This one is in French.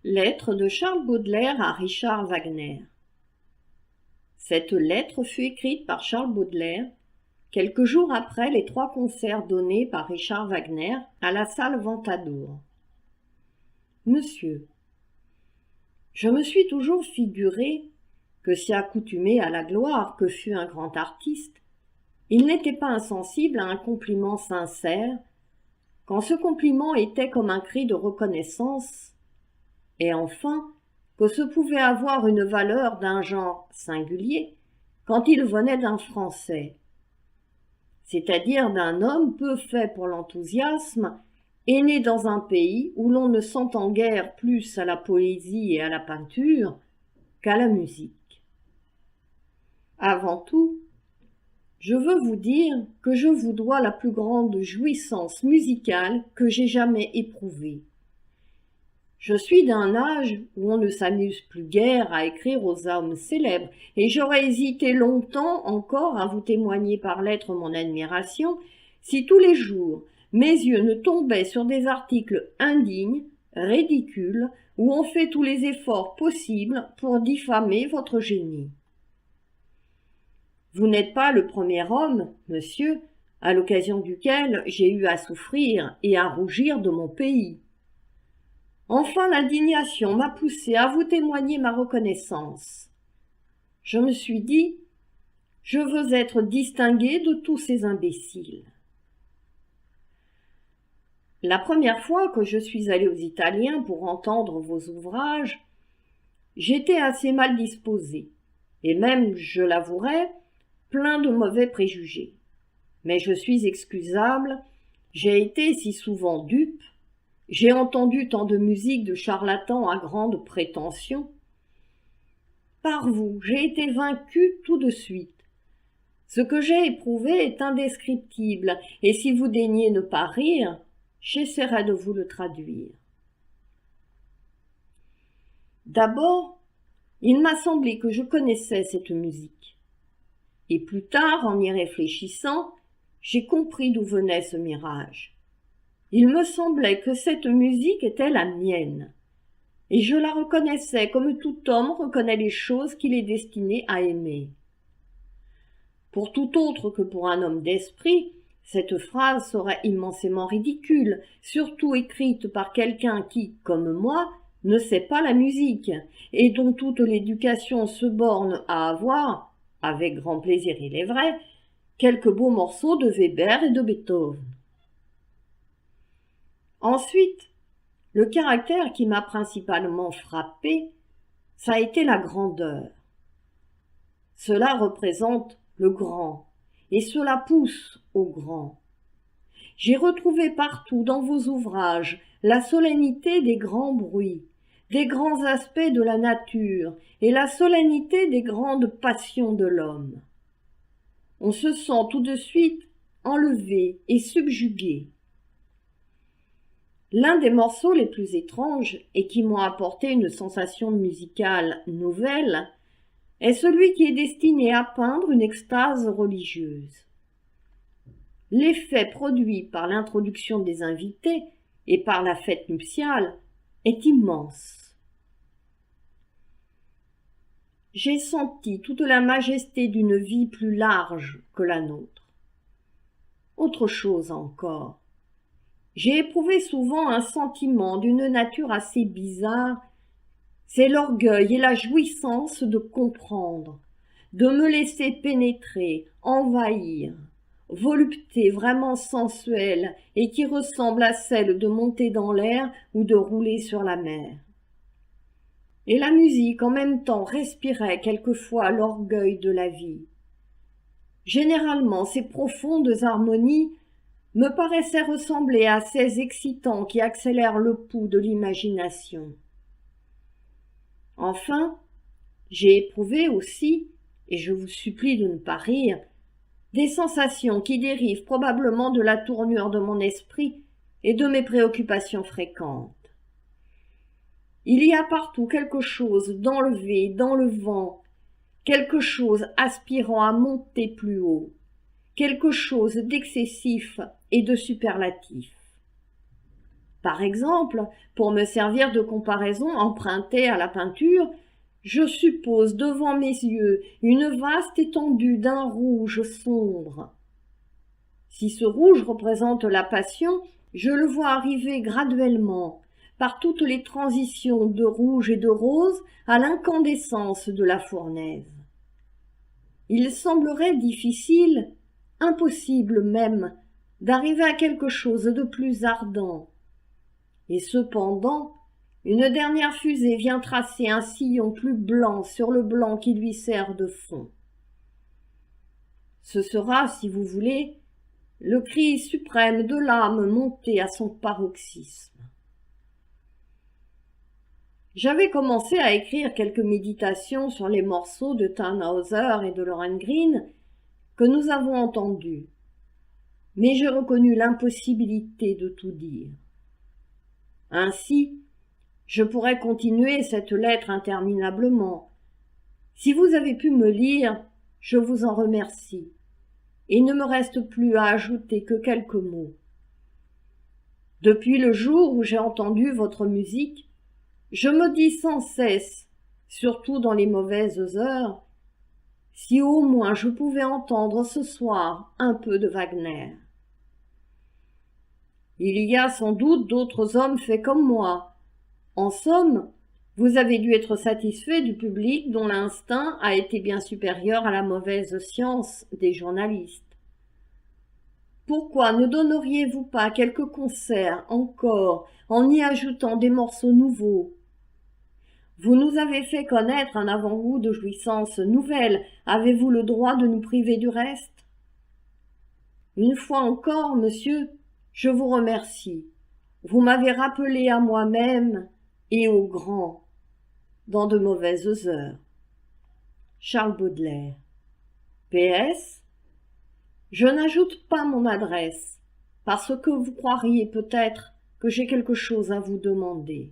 Lettre de Charles Baudelaire à Richard Wagner. Cette lettre fut écrite par Charles Baudelaire quelques jours après les 3 concerts donnés par Richard Wagner à la salle Ventadour. Monsieur, je me suis toujours figuré que si accoutumé à la gloire que fut un grand artiste, il n'était pas insensible à un compliment sincère, quand ce compliment était comme un cri de reconnaissance, et enfin que ce pouvait avoir une valeur d'un genre singulier quand il venait d'un Français, c'est-à-dire d'un homme peu fait pour l'enthousiasme et né dans un pays où l'on ne s'entend guère plus à la poésie et à la peinture qu'à la musique. Avant tout, je veux vous dire que je vous dois la plus grande jouissance musicale que j'ai jamais éprouvée. Je suis d'un âge où on ne s'amuse plus guère à écrire aux hommes célèbres, et j'aurais hésité longtemps encore à vous témoigner par lettre mon admiration, si tous les jours mes yeux ne tombaient sur des articles indignes, ridicules, où on fait tous les efforts possibles pour diffamer votre génie. Vous n'êtes pas le premier homme, monsieur, à l'occasion duquel j'ai eu à souffrir et à rougir de mon pays. Enfin, l'indignation m'a poussé à vous témoigner ma reconnaissance. Je me suis dit, je veux être distingué de tous ces imbéciles. La première fois que je suis allé aux Italiens pour entendre vos ouvrages, j'étais assez mal disposé, et même, je l'avouerai, plein de mauvais préjugés. Mais je suis excusable, j'ai été si souvent dupe, j'ai entendu tant de musique de charlatans à grande prétention. Par vous, j'ai été vaincu tout de suite. Ce que j'ai éprouvé est indescriptible, et si vous daignez ne pas rire, j'essaierai de vous le traduire. D'abord, il m'a semblé que je connaissais cette musique. Et plus tard, en y réfléchissant, j'ai compris d'où venait ce mirage. Il me semblait que cette musique était la mienne, et je la reconnaissais comme tout homme reconnaît les choses qu'il est destiné à aimer. Pour tout autre que pour un homme d'esprit, cette phrase serait immensément ridicule, surtout écrite par quelqu'un qui, comme moi, ne sait pas la musique, et dont toute l'éducation se borne à avoir, avec grand plaisir il est vrai, quelques beaux morceaux de Weber et de Beethoven. Ensuite, le caractère qui m'a principalement frappé, ça a été la grandeur. Cela représente le grand, et cela pousse au grand. J'ai retrouvé partout dans vos ouvrages la solennité des grands bruits, des grands aspects de la nature et la solennité des grandes passions de l'homme. On se sent tout de suite enlevé et subjugué. L'un des morceaux les plus étranges et qui m'ont apporté une sensation musicale nouvelle est celui qui est destiné à peindre une extase religieuse. L'effet produit par l'introduction des invités et par la fête nuptiale est immense. J'ai senti toute la majesté d'une vie plus large que la nôtre. Autre chose encore. J'ai éprouvé souvent un sentiment d'une nature assez bizarre, c'est l'orgueil et la jouissance de comprendre, de me laisser pénétrer, envahir, volupté vraiment sensuelle et qui ressemble à celle de monter dans l'air ou de rouler sur la mer. Et la musique en même temps respirait quelquefois l'orgueil de la vie. Généralement, ces profondes harmonies me paraissaient ressembler à ces excitants qui accélèrent le pouls de l'imagination. Enfin, j'ai éprouvé aussi, et je vous supplie de ne pas rire, des sensations qui dérivent probablement de la tournure de mon esprit et de mes préoccupations fréquentes. Il y a partout quelque chose d'enlevé dans le vent, quelque chose aspirant à monter plus haut, quelque chose d'excessif et de superlatif. Par exemple, pour me servir de comparaison empruntée à la peinture, je suppose devant mes yeux une vaste étendue d'un rouge sombre. Si ce rouge représente la passion, je le vois arriver graduellement, par toutes les transitions de rouge et de rose à l'incandescence de la fournaise. Il semblerait difficile, impossible même, d'arriver à quelque chose de plus ardent. Et cependant, une dernière fusée vient tracer un sillon plus blanc sur le blanc qui lui sert de fond. Ce sera, si vous voulez, le cri suprême de l'âme montée à son paroxysme. J'avais commencé à écrire quelques méditations sur les morceaux de Tannhäuser et de Lohengrin que nous avons entendus, mais j'ai reconnu l'impossibilité de tout dire. Ainsi, je pourrais continuer cette lettre interminablement. Si vous avez pu me lire, je vous en remercie, et il ne me reste plus à ajouter que quelques mots. Depuis le jour où j'ai entendu votre musique, je me dis sans cesse, surtout dans les mauvaises heures, si au moins je pouvais entendre ce soir un peu de Wagner. Il y a sans doute d'autres hommes faits comme moi. En somme, vous avez dû être satisfait du public dont l'instinct a été bien supérieur à la mauvaise science des journalistes. Pourquoi ne donneriez-vous pas quelques concerts encore en y ajoutant des morceaux nouveaux? Vous nous avez fait connaître un avant-goût de jouissances nouvelles. Avez-vous le droit de nous priver du reste? Une fois encore, monsieur, je vous remercie. Vous m'avez rappelé à moi-même et au grand dans de mauvaises heures. Charles Baudelaire. PS. Je n'ajoute pas mon adresse, parce que vous croiriez peut-être que j'ai quelque chose à vous demander.